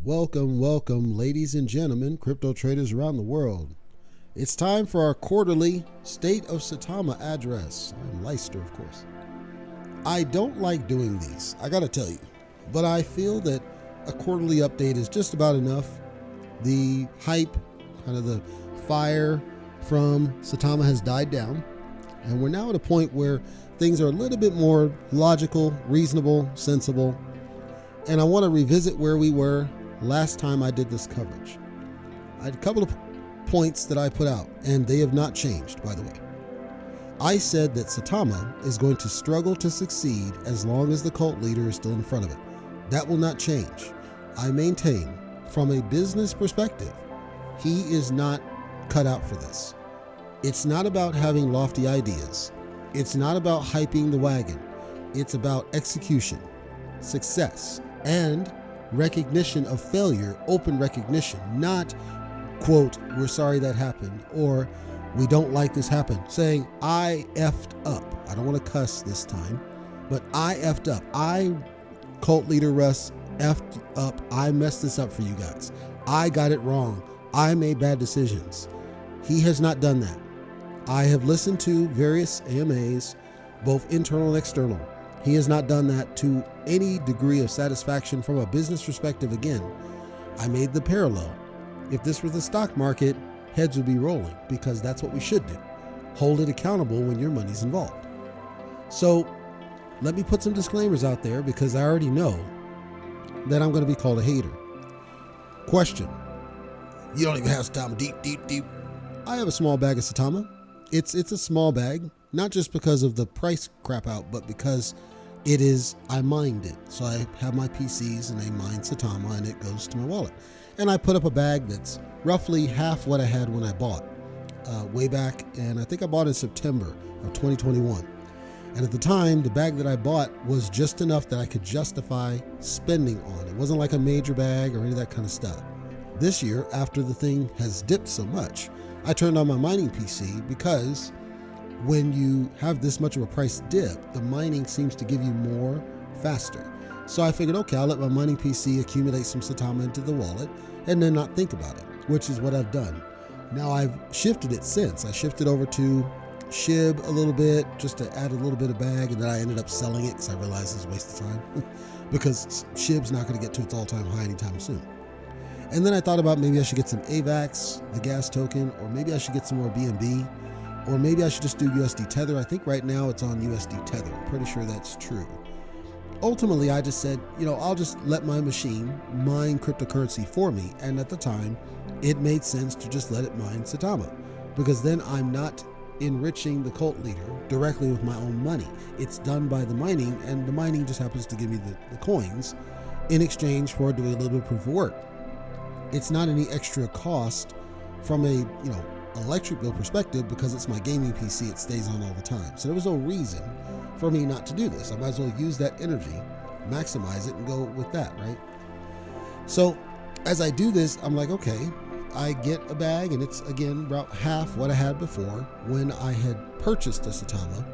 Welcome, ladies and gentlemen, crypto traders around the world. It's time for our quarterly State of Saitama address. I'm Leicester, of course. I don't like doing these, I gotta tell you, but I feel that a quarterly update is just about enough. The hype, kind of the fire from Saitama has died down, and we're now at a point where things are a little bit more logical, reasonable, sensible, and I want to revisit where we were last time I did this coverage. I had a couple of points that I put out, and they have not changed, by the way. I said that Saitama is going to struggle to succeed as long as the cult leader is still in front of it. That will not change. I maintain, from a business perspective, he is not cut out for this. It's not about having lofty ideas. It's not about hyping the wagon. It's about execution, success, and recognition of failure, open recognition, not, quote, we're sorry that happened, or we don't like this happened, saying, I effed up. I don't want to cuss this time, but I effed up. I, cult leader Russ, effed up. I messed this up for you guys. I got it wrong. I made bad decisions. He has not done that. I have listened to various AMAs, both internal and external. He has not done that to any degree of satisfaction from a business perspective. Again, I made the parallel. If this was the stock market, heads would be rolling, because that's what we should do. Hold it accountable when your money's involved. So let me put some disclaimers out there, because I already know that I'm going to be called a hater. Question. You don't even have Saitama deep. I have a small bag of Saitama. It's a small bag, not just because of the price crap out, but because it is, I mined it. So I have my PCs and I mine Saitama and it goes to my wallet. And I put up a bag that's roughly half what I had when I bought way back. And I think I bought in September of 2021. And at the time, the bag that I bought was just enough that I could justify spending on. It wasn't like a major bag or any of that kind of stuff. This year, after the thing has dipped so much, I turned on my mining PC, because when you have this much of a price dip, the mining seems to give you more faster. So I figured, okay, I'll let my mining PC accumulate some Saitama into the wallet and then not think about it, which is what I've done. Now I've shifted it since. I shifted over to SHIB a little bit just to add a little bit of bag, and then I ended up selling it because I realized it's a waste of time because SHIB's not going to get to its all-time high anytime soon. And then I thought about maybe I should get some AVAX, the gas token, or maybe I should get some more BNB, or maybe I should just do USD Tether. I think right now it's on USD Tether. I'm pretty sure that's true. Ultimately, I just said, I'll just let my machine mine cryptocurrency for me. And at the time, it made sense to just let it mine Saitama, because then I'm not enriching the cult leader directly with my own money. It's done by the mining, and the mining just happens to give me the coins in exchange for doing a little bit of proof of work. It's not any extra cost from a electric bill perspective, because it's my gaming PC. It stays on all the time. So there was no reason for me not to do this. I might as well use that energy, maximize it, and go with that, right? So as I do this, I'm like, okay, I get a bag, and it's again about half what I had before when I had purchased a Saitama.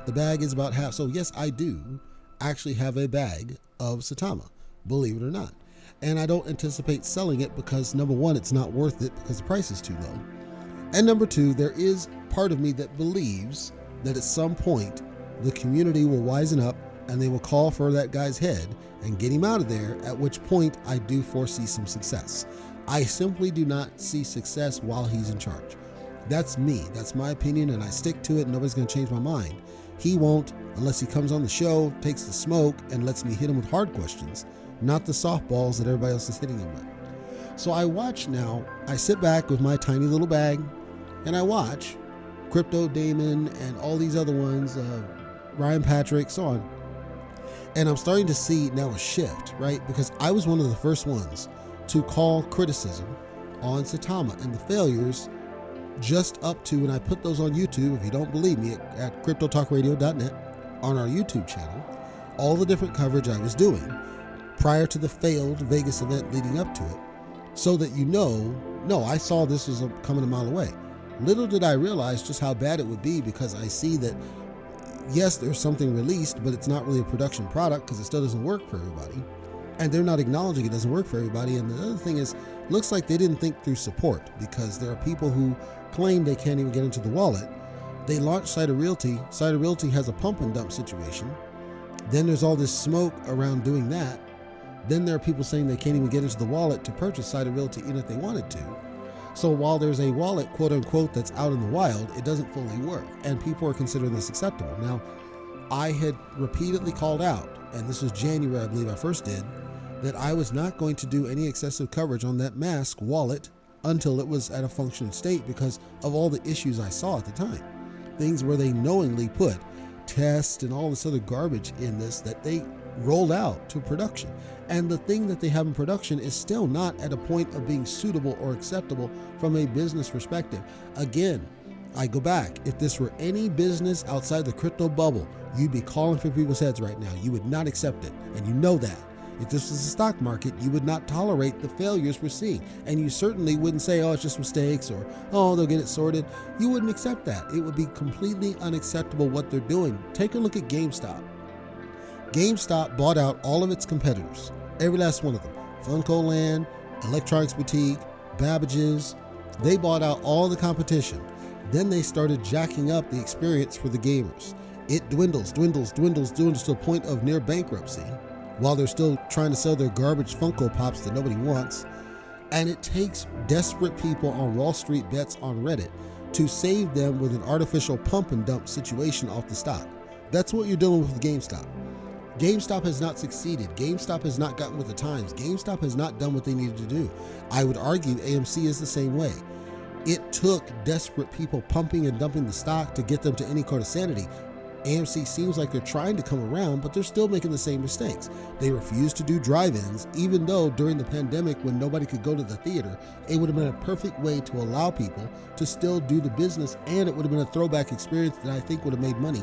The bag is about half. So yes, I do actually have a bag of Saitama, believe it or not. And I don't anticipate selling it because, number one, it's not worth it because the price is too low. And number two, there is part of me that believes that at some point the community will wisen up and they will call for that guy's head and get him out of there, at which point I do foresee some success. I simply do not see success while he's in charge. That's me. That's my opinion, and I stick to it. Nobody's going to change my mind. He won't unless he comes on the show, takes the smoke, and lets me hit him with hard questions, not the softballs that everybody else is hitting him with. So I watch now. I sit back with my tiny little bag, and I watch Crypto Damon and all these other ones, Ryan Patrick, so on. And I'm starting to see now a shift, right? Because I was one of the first ones to call criticism on Saitama and the failures just up to, and I put those on YouTube, if you don't believe me, at cryptotalkradio.net on our YouTube channel, all the different coverage I was doing prior to the failed Vegas event leading up to it, so that no, I saw this was coming a mile away. Little did I realize just how bad it would be, because I see that, yes, there's something released, but it's not really a production product because it still doesn't work for everybody. and they're not acknowledging it doesn't work for everybody. And the other thing is, looks like they didn't think through support, because there are people who claim they can't even get into the wallet. They launched Saitama Realty. Saitama Realty has a pump and dump situation. Then there's all this smoke around doing that. Then there are people saying they can't even get into the wallet to purchase Saitama Realty even if they wanted to. So while there's a wallet, quote unquote, that's out in the wild, it doesn't fully work. And people are considering this acceptable. Now, I had repeatedly called out, and this was January, I believe I first did, that I was not going to do any excessive coverage on that mask wallet until it was at a functioning state, because of all the issues I saw at the time. Things where they knowingly put tests and all this other garbage in this that they rolled out to production. And the thing that they have in production is still not at a point of being suitable or acceptable from a business perspective. Again, I go back, if this were any business outside the crypto bubble, you'd be calling for people's heads right now. You would not accept it, and you know that. If this was the stock market, you would not tolerate the failures we're seeing. And you certainly wouldn't say, oh, it's just mistakes, or, oh, they'll get it sorted. You wouldn't accept that. It would be completely unacceptable what they're doing. Take a look at GameStop. GameStop bought out all of its competitors, every last one of them. Funko Land, Electronics Boutique, Babbage's. They bought out all the competition. Then they started jacking up the experience for the gamers. It dwindles to a point of near bankruptcy, while they're still trying to sell their garbage Funko Pops that nobody wants. And it takes desperate people on Wall Street bets on Reddit to save them with an artificial pump and dump situation off the stock. That's what you're dealing with GameStop. GameStop has not succeeded. GameStop has not gotten with the times. GameStop has not done what they needed to do. I would argue AMC is the same way. It took desperate people pumping and dumping the stock to get them to any kind of sanity. AMC seems like they're trying to come around, but they're still making the same mistakes. They refuse to do drive-ins, even though during the pandemic when nobody could go to the theater, it would have been a perfect way to allow people to still do the business, and it would have been a throwback experience that I think would have made money.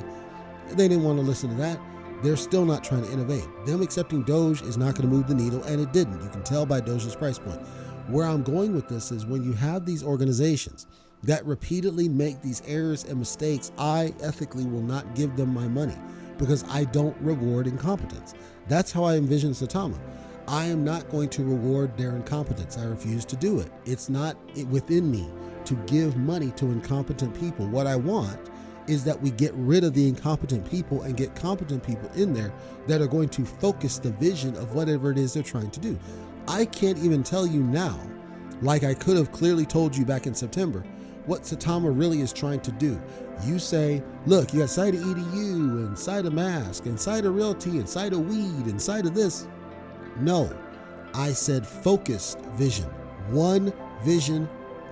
They didn't want to listen to that. They're still not trying to innovate. Them accepting Doge is not going to move the needle, and it didn't. You can tell by Doge's price point. Where I'm going with this is when you have these organizations that repeatedly make these errors and mistakes, I ethically will not give them my money, because I don't reward incompetence. That's how I envision Saitama. I am not going to reward their incompetence. I refuse to do it. It's not within me to give money to incompetent people. What I want is that we get rid of the incompetent people and get competent people in there that are going to focus the vision of whatever it is they're trying to do. I can't even tell you now, like I could have clearly told you back in September, what Saitama really is trying to do. You say, look, you got Saitama EDU and Saitama Mask and Saitama Realty and Saitama Weed and Saitama this. No, I said focused vision. One vision.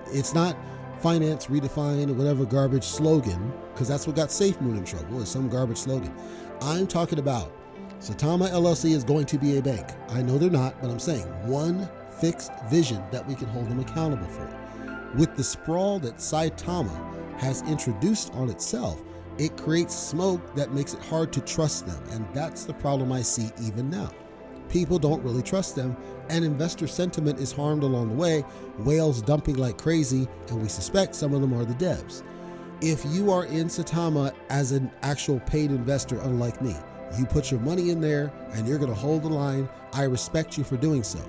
It's not finance redefined or whatever garbage slogan, because that's what got SafeMoon in trouble, is some garbage slogan. I'm talking about Saitama LLC is going to be a bank. I know they're not, but I'm saying one fixed vision that we can hold them accountable for. With the sprawl that Saitama has introduced on itself, it creates smoke that makes it hard to trust them. And that's the problem I see even now. People don't really trust them, and investor sentiment is harmed along the way, whales dumping like crazy, and we suspect some of them are the devs. If you are in Saitama as an actual paid investor, unlike me, you put your money in there and you're going to hold the line. I respect you for doing so.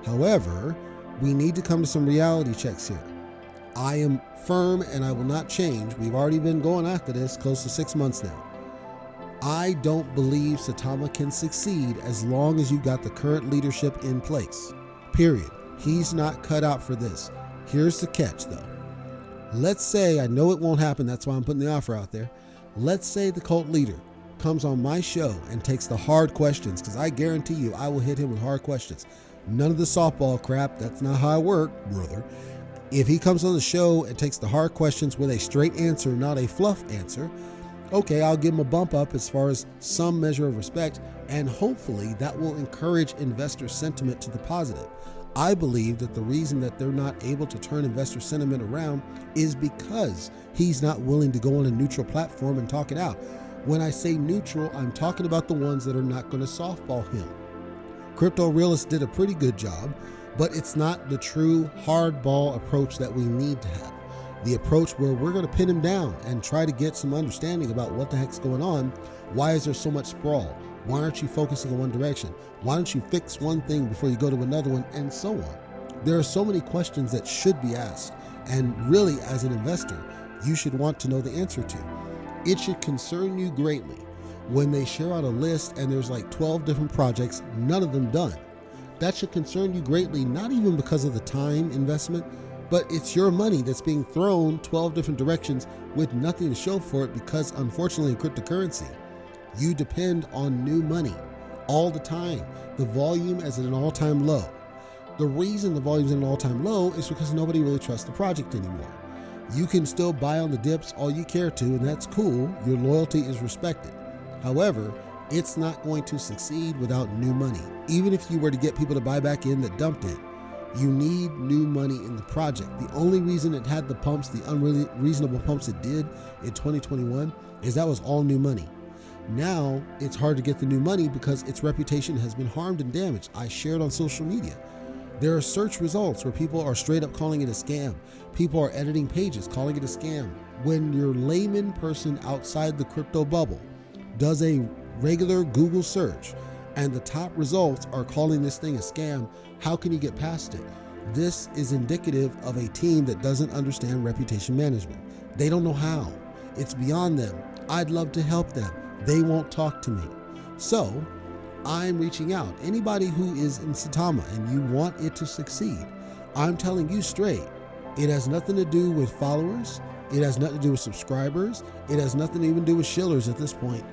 However, we need to come to some reality checks here. I am firm and I will not change. We've already been going after this close to 6 months now. I don't believe Saitama can succeed as long as you've got the current leadership in place. Period. He's not cut out for this. Here's the catch though. Let's say, I know it won't happen, that's why I'm putting the offer out there. Let's say the cult leader comes on my show and takes the hard questions, because I guarantee you I will hit him with hard questions. None of the softball crap, that's not how I work, brother. If he comes on the show and takes the hard questions with a straight answer, not a fluff answer, okay, I'll give him a bump up as far as some measure of respect, and hopefully that will encourage investor sentiment to the positive. I believe that the reason that they're not able to turn investor sentiment around is because he's not willing to go on a neutral platform and talk it out. When I say neutral, I'm talking about the ones that are not going to softball him. Crypto Realist did a pretty good job, but it's not the true hardball approach that we need to have. The approach where we're going to pin him down and try to get some understanding about what the heck's going on. Why is there so much sprawl? Why aren't you focusing in one direction? Why don't you fix one thing before you go to another one, and so on? There are so many questions that should be asked, and really, as an investor, you should want to know the answer to. It should concern you greatly when they share out a list and there's like 12 different projects, none of them done. That should concern you greatly, not even because of the time investment, but it's your money that's being thrown 12 different directions with nothing to show for it, because unfortunately in cryptocurrency, you depend on new money all the time. The volume is at an all-time low. The reason the volume is at an all-time low is because nobody really trusts the project anymore. You can still buy on the dips all you care to, and that's cool. Your loyalty is respected. However, it's not going to succeed without new money. Even if you were to get people to buy back in that dumped it, you need new money in the project. The only reason it had the pumps, the unreasonable pumps it did in 2021, is that was all new money. Now it's hard to get the new money because its reputation has been harmed and damaged. I shared on social media. There are search results where people are straight up calling it a scam. People are editing pages, calling it a scam. When your layman person outside the crypto bubble does a regular Google search and the top results are calling this thing a scam, how can you get past it? This is indicative of a team that doesn't understand reputation management. They don't know how. It's beyond them. I'd love to help them. They won't talk to me. So I'm reaching out. Anybody who is in Saitama and you want it to succeed, I'm telling you straight, it has nothing to do with followers. It has nothing to do with subscribers. It has nothing to even do with shillers at this point.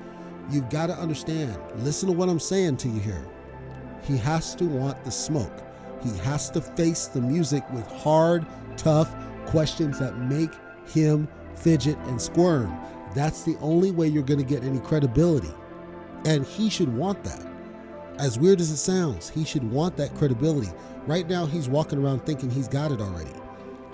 You've got to understand, listen to what I'm saying to you here. He has to want the smoke. He has to face the music with hard, tough questions that make him fidget and squirm. That's the only way you're going to get any credibility. And he should want that. As weird as it sounds, he should want that credibility. Right now, he's walking around thinking he's got it already.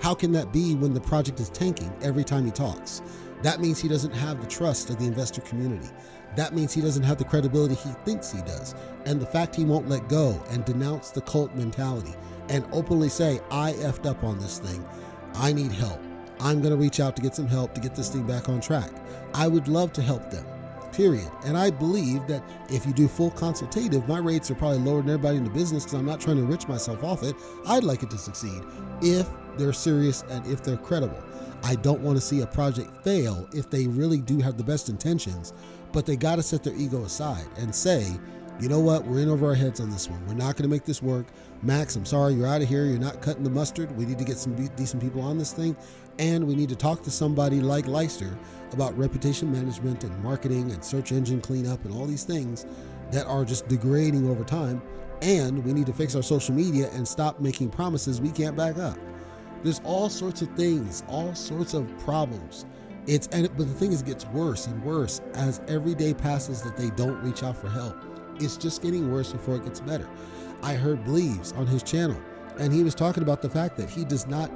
How can that be when the project is tanking every time he talks? That means he doesn't have the trust of the investor community. That means he doesn't have the credibility he thinks he does. And the fact he won't let go and denounce the cult mentality and openly say, I effed up on this thing. I need help. I'm going to reach out to get some help to get this thing back on track. I would love to help them, period. And I believe that if you do full consultative, my rates are probably lower than everybody in the business because I'm not trying to enrich myself off it. I'd like it to succeed if they're serious and if they're credible. I don't want to see a project fail if they really do have the best intentions, but they got to set their ego aside and say, you know what, we're in over our heads on this one. We're not going to make this work. Max, I'm sorry, you're out of here. You're not cutting the mustard. We need to get some decent people on this thing. And we need to talk to somebody like Leicester about reputation management and marketing and search engine cleanup and all these things that are just degrading over time. And we need to fix our social media and stop making promises we can't back up. There's all sorts of things, all sorts of problems. But the thing is, it gets worse and worse as every day passes that they don't reach out for help. It's just getting worse before it gets better. I heard Bleaves on his channel, and he was talking about the fact that he does not,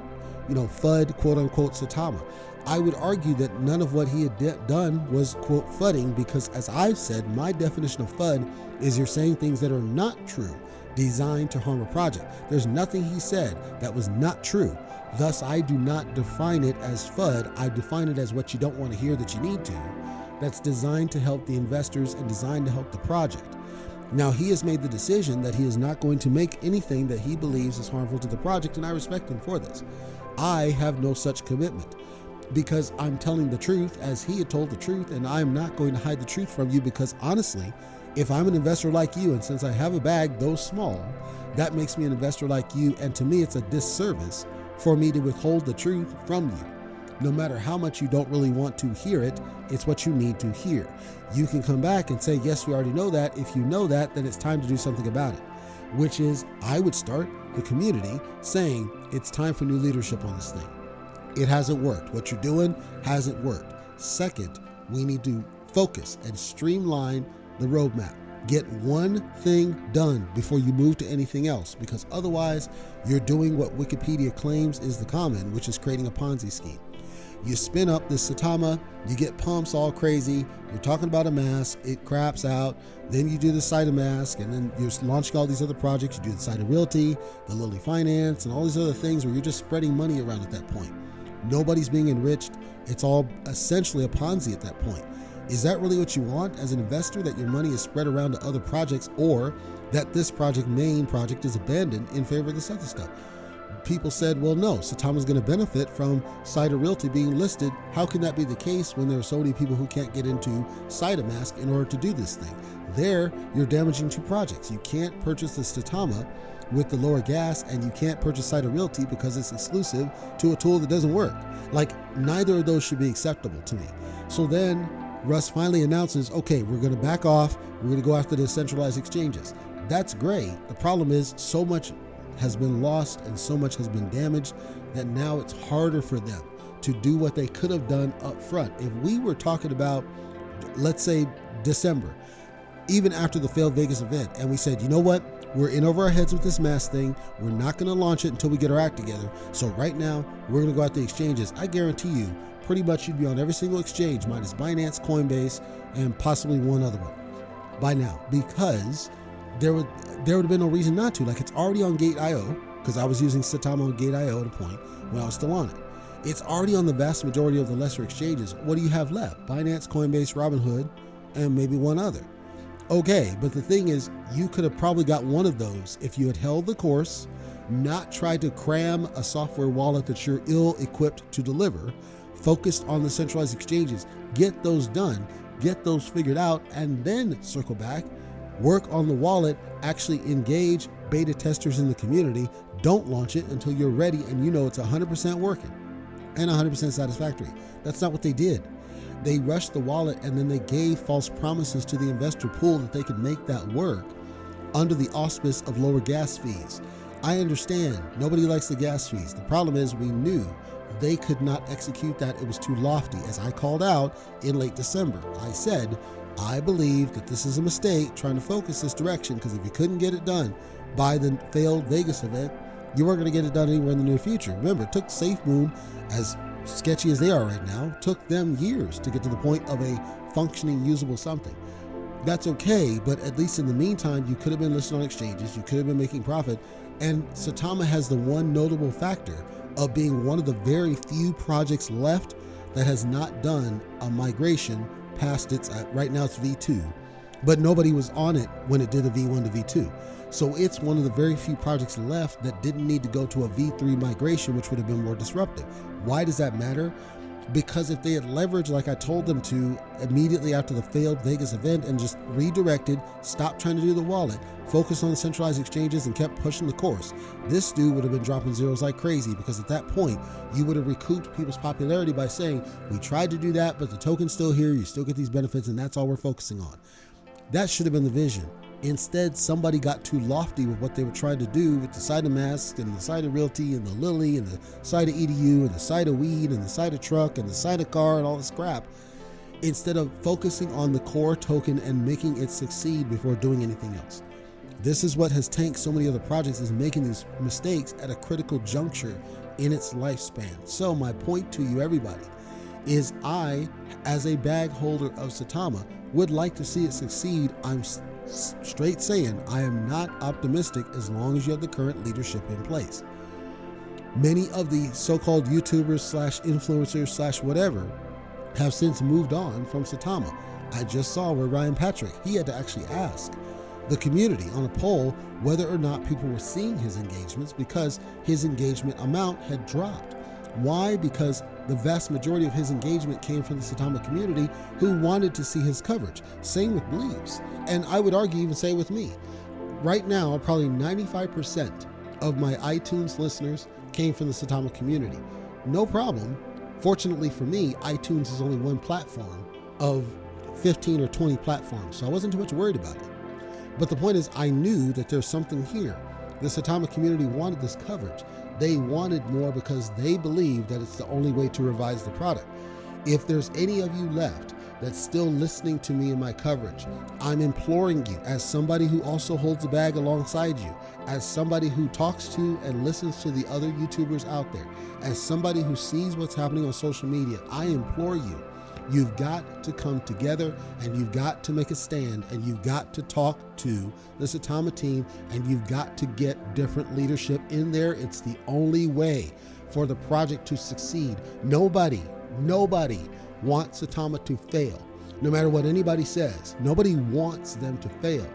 FUD, quote unquote, Saitama. I would argue that none of what he had done was, quote, FUDding, because as I've said, my definition of FUD is you're saying things that are not true, designed to harm a project. There's nothing he said that was not true. Thus, I do not define it as FUD. I define it as what you don't want to hear that you need to. That's designed to help the investors and designed to help the project. Now, he has made the decision that he is not going to make anything that he believes is harmful to the project, and I respect him for this. I have no such commitment because I'm telling the truth as he had told the truth, and I'm not going to hide the truth from you because honestly, if I'm an investor like you, and since I have a bag though small, that makes me an investor like you, and to me it's a disservice for me to withhold the truth from you. No matter how much you don't really want to hear it, it's what you need to hear. You can come back and say, yes, we already know that. If you know that, then it's time to do something about it, which is I would start the community saying it's time for new leadership on this thing. It hasn't worked. What you're doing hasn't worked. Second, we need to focus and streamline the roadmap. Get one thing done before you move to anything else, because otherwise you're doing what Wikipedia claims is the common, which is creating a Ponzi scheme. You spin up this Saitama, you get pumps all crazy, you're talking about a mask, it craps out, then you do the Saitama mask, and then you're launching all these other projects, you do the Saitama Realty, the Lily Finance, and all these other things where you're just spreading money around at that point. Nobody's being enriched. It's all essentially a Ponzi at that point. Is that really what you want as an investor, that your money is spread around to other projects, or that this main project is abandoned in favor of this other stuff? People said, well, no, Saitama's going to benefit from Saita Realty being listed. How can that be the case when there are so many people who can't get into Saitamask in order to do this thing? There, you're damaging two projects. You can't purchase the Saitama with the lower gas, and you can't purchase Saita Realty because it's exclusive to a tool that doesn't work. Like, neither of those should be acceptable to me. So then Russ finally announces, okay, we're going to back off. We're going to go after the centralized exchanges. That's great. The problem is so much has been lost and so much has been damaged that now it's harder for them to do what they could have done up front. If we were talking about, let's say, December, even after the failed Vegas event, and we said, you know what, we're in over our heads with this mask thing, we're not going to launch it until we get our act together, so right now we're going to go out the exchanges, I guarantee you pretty much you'd be on every single exchange minus Binance, Coinbase, and possibly one other one by now, because there would have been no reason not to. Like, it's already on Gate.io, because I was using Saitama on Gate.io at a point when I was still on it. It's already on the vast majority of the lesser exchanges. What do you have left? Binance, Coinbase, Robinhood, and maybe one other. Okay, but the thing is, you could have probably got one of those if you had held the course, not tried to cram a software wallet that you're ill-equipped to deliver, focused on the centralized exchanges, get those done, get those figured out, and then circle back, work on the wallet, actually engage beta testers in the community. Don't launch it until you're ready and you know it's 100% working and 100% satisfactory. That's not what they did. They rushed the wallet, and then they gave false promises to the investor pool that they could make that work under the auspice of lower gas fees. I understand nobody likes the gas fees. The problem is we knew they could not execute that. It was too lofty. As I called out in late December, I said, I believe that this is a mistake trying to focus this direction, because if you couldn't get it done by the failed Vegas event, you weren't going to get it done anywhere in the near future. Remember, it took SafeMoon, as sketchy as they are right now, took them years to get to the point of a functioning, usable something. That's okay, but at least in the meantime, you could have been listed on exchanges, you could have been making profit, and Saitama has the one notable factor of being one of the very few projects left that has not done a migration past its, right now it's V2, but nobody was on it when it did a V1 to V2. So it's one of the very few projects left that didn't need to go to a V3 migration, which would have been more disruptive. Why does that matter? Because if they had leveraged, like I told them to, immediately after the failed Vegas event and just redirected, stopped trying to do the wallet, focused on centralized exchanges and kept pushing the course, this dude would have been dropping zeros like crazy, because at that point, you would have recouped people's popularity by saying, we tried to do that, but the token's still here, you still get these benefits, and that's all we're focusing on. That should have been the vision. Instead, somebody got too lofty with what they were trying to do with the Saitamask and the Saita Realty and the Lily and the Saita EDU and the Saita Weed and the Saita Truck and the Saita Car and all this crap, instead of focusing on the core token and making it succeed before doing anything else. This is what has tanked so many other projects, is making these mistakes at a critical juncture in its lifespan. So my point to you, everybody, is I, as a bag holder of Saitama, would like to see it succeed. I'm straight saying I am not optimistic as long as you have the current leadership in place. Many of the so-called YouTubers slash influencers slash whatever have since moved on from Saitama. I just saw where Ryan Patrick, he had to actually ask the community on a poll whether or not people were seeing his engagements, because his engagement amount had dropped. Why? Because the vast majority of his engagement came from the Saitama community, who wanted to see his coverage. Same with Bleeves. And I would argue even say with me. Right now, probably 95% of my iTunes listeners came from the Saitama community. No problem. Fortunately for me, iTunes is only one platform of 15 or 20 platforms, so I wasn't too much worried about it. But the point is, I knew that there's something here. The Saitama community wanted this coverage. They wanted more because they believe that it's the only way to revise the product. If there's any of you left that's still listening to me in my coverage, I'm imploring you, as somebody who also holds a bag alongside you, as somebody who talks to and listens to the other YouTubers out there, as somebody who sees what's happening on social media, I implore you, you've got to come together, and you've got to make a stand, and you've got to talk to the Saitama team, and you've got to get different leadership in there. It's the only way for the project to succeed. Nobody wants Saitama to fail. No matter what anybody says, nobody wants them to fail.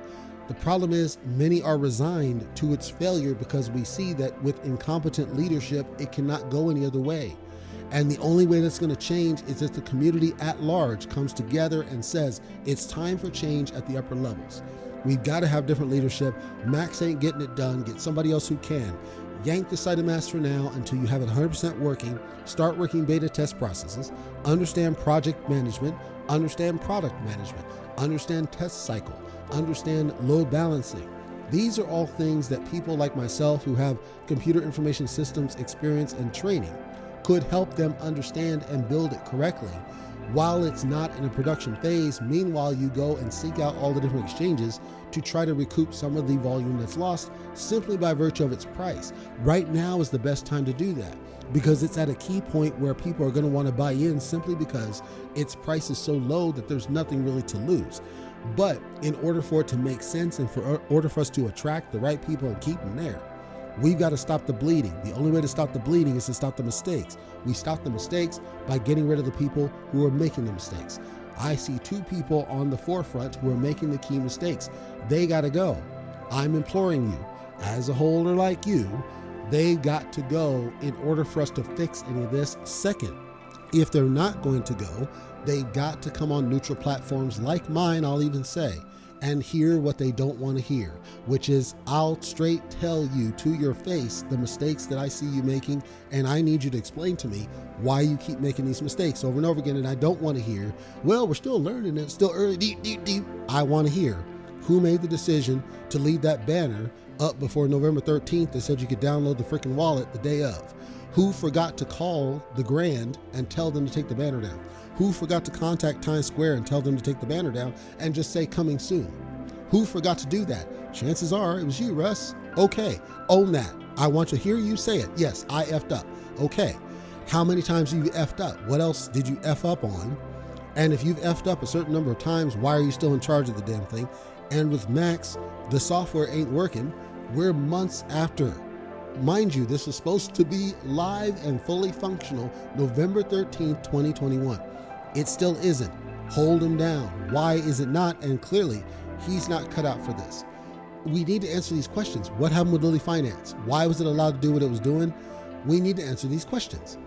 The problem is many are resigned to its failure because we see that with incompetent leadership, it cannot go any other way. And the only way that's going to change is if the community at large comes together and says, it's time for change at the upper levels. We've got to have different leadership. Max ain't getting it done. Get somebody else who can. Yank the Saitama for now until you have it 100% working. Start working beta test processes. Understand project management. Understand product management. Understand test cycle. Understand load balancing. These are all things that people like myself who have computer information systems experience and training could help them understand and build it correctly while it's not in a production phase. Meanwhile, you go and seek out all the different exchanges to try to recoup some of the volume that's lost simply by virtue of its price. Right now is the best time to do that because it's at a key point where people are going to want to buy in simply because its price is so low that there's nothing really to lose. But in order for it to make sense and for order for us to attract the right people and keep them there, we've got to stop the bleeding. The only way to stop the bleeding is to stop the mistakes. We stop the mistakes by getting rid of the people who are making the mistakes. I see two people on the forefront who are making the key mistakes. They got to go. I'm imploring you, as a holder like you, they've got to go in order for us to fix any of this. Second, if they're not going to go, they got to come on neutral platforms like mine, I'll even say, and hear what they don't want to hear, which is I'll straight tell you to your face the mistakes that I see you making, and I need you to explain to me why you keep making these mistakes over and over again. And I don't want to hear, well, we're still learning, it's still early, deep. I want to hear who made the decision to leave that banner up before November 13th that said you could download the freaking wallet the day of. Who forgot to call the Grand and tell them to take the banner down? Who forgot to contact Times Square and tell them to take the banner down and just say coming soon? Who forgot to do that? Chances are it was you, Russ. Okay, own that. I want to hear you say it. Yes, I effed up. Okay, how many times have you effed up? What else did you F up on? And if you've effed up a certain number of times, why are you still in charge of the damn thing? And with Max, the software ain't working. We're months after. Mind you, this is supposed to be live and fully functional November 13th, 2021. It still isn't. Hold him down. Why is it not? And clearly, he's not cut out for this. We need to answer these questions. What happened with Lily Finance? Why was it allowed to do what it was doing? We need to answer these questions.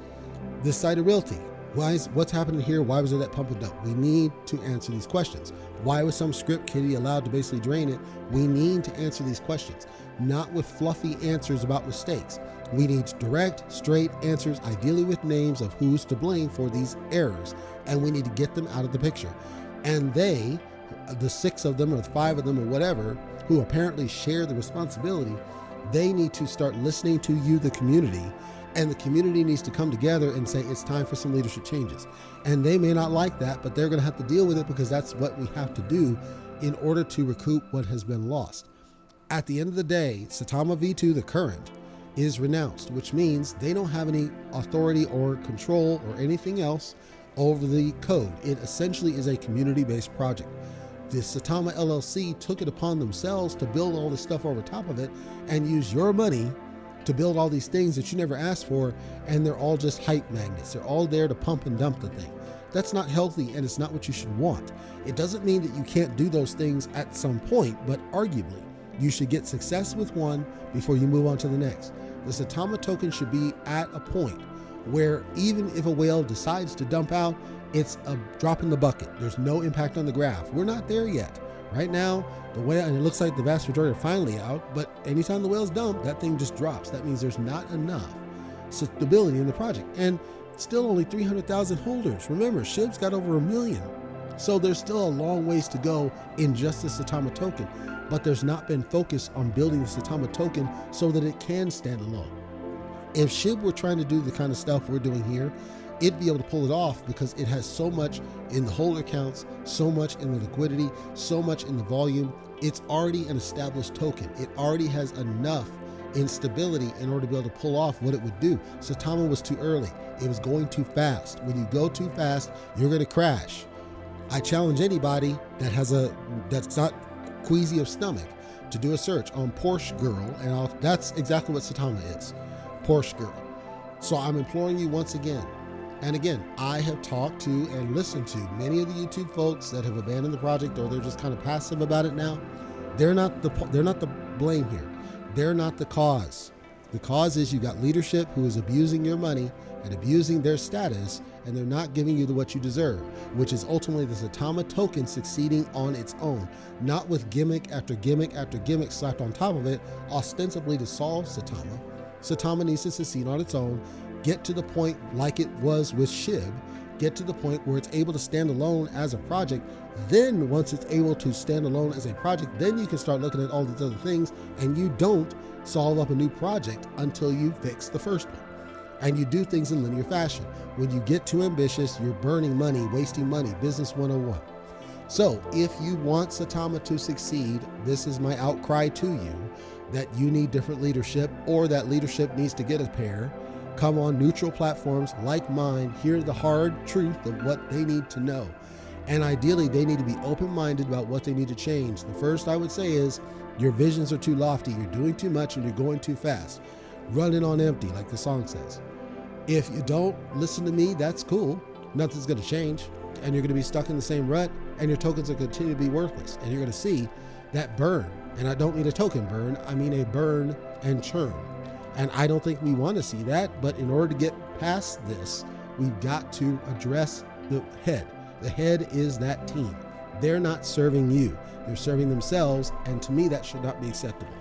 This side of realty. What's happening here? Why was there that pump and dump? We need to answer these questions. Why was some script kiddie allowed to basically drain it? We need to answer these questions, not with fluffy answers about mistakes. We need direct, straight answers, ideally with names of who's to blame for these errors, and we need to get them out of the picture. And they, the 6 of them or 5 of them or whatever, who apparently share the responsibility, they need to start listening to you, the community, and the community needs to come together and say it's time for some leadership changes. And they may not like that, but they're going to have to deal with it because that's what we have to do in order to recoup what has been lost. At the end of the day, Saitama V2, the current, is renounced, which means they don't have any authority or control or anything else over the code. It essentially is a community-based project. The Saitama LLC took it upon themselves to build all this stuff over top of it and use your money to build all these things that you never asked for, and they're all just hype magnets. They're all there to pump and dump the thing. That's not healthy, and it's not what you should want. It doesn't mean that you can't do those things at some point, but arguably, you should get success with one before you move on to the next. The Saitama token should be at a point where even if a whale decides to dump out, it's a drop in the bucket. There's no impact on the graph. We're not there yet. Right now, the whale, and it looks like the vast majority are finally out, but anytime the whales dump, that thing just drops. That means there's not enough stability in the project. And still only 300,000 holders. Remember, SHIB's got over 1 million. So there's still a long ways to go in just the Saitama token, but there's not been focus on building the Saitama token so that it can stand alone. If SHIB were trying to do the kind of stuff we're doing here, it'd be able to pull it off because it has so much in the holder counts, so much in the liquidity, so much in the volume. It's already an established token. It already has enough in stability in order to be able to pull off what it would do. Saitama was too early. It was going too fast. When you go too fast, you're going to crash. I challenge anybody that's not queasy of stomach to do a search on Porsche Girl, and that's exactly what Saitama is. Porsche Girl. So I'm imploring you once again. And again, I have talked to and listened to many of the YouTube folks that have abandoned the project, or they're just kind of passive about it now. They're not the blame here. They're not the cause. The cause is you got leadership who is abusing your money and abusing their status, and they're not giving you what you deserve, which is ultimately the Saitama token succeeding on its own, not with gimmick after gimmick after gimmick slapped on top of it, ostensibly to solve Saitama. Saitama needs to succeed on its own, get to the point like it was with SHIB, get to the point where it's able to stand alone as a project. Then once it's able to stand alone as a project, then you can start looking at all these other things, and you don't solve up a new project until you fix the first one. And you do things in linear fashion. When you get too ambitious, you're burning money, wasting money, business 101. So if you want Saitama to succeed, this is my outcry to you, that you need different leadership, or that leadership needs to get a pair. Come on neutral platforms like mine, hear the hard truth of what they need to know. And ideally, they need to be open-minded about what they need to change. The first I would say is, your visions are too lofty, you're doing too much, and you're going too fast. Running on empty, like the song says. If you don't listen to me, that's cool. Nothing's going to change, and you're going to be stuck in the same rut, and your tokens will continue to be worthless. And you're going to see that burn. And I don't mean a token burn, I mean a burn and churn. And I don't think we want to see that, but in order to get past this, we've got to address the head. The head is that team. They're not serving you. They're serving themselves, and to me, that should not be acceptable.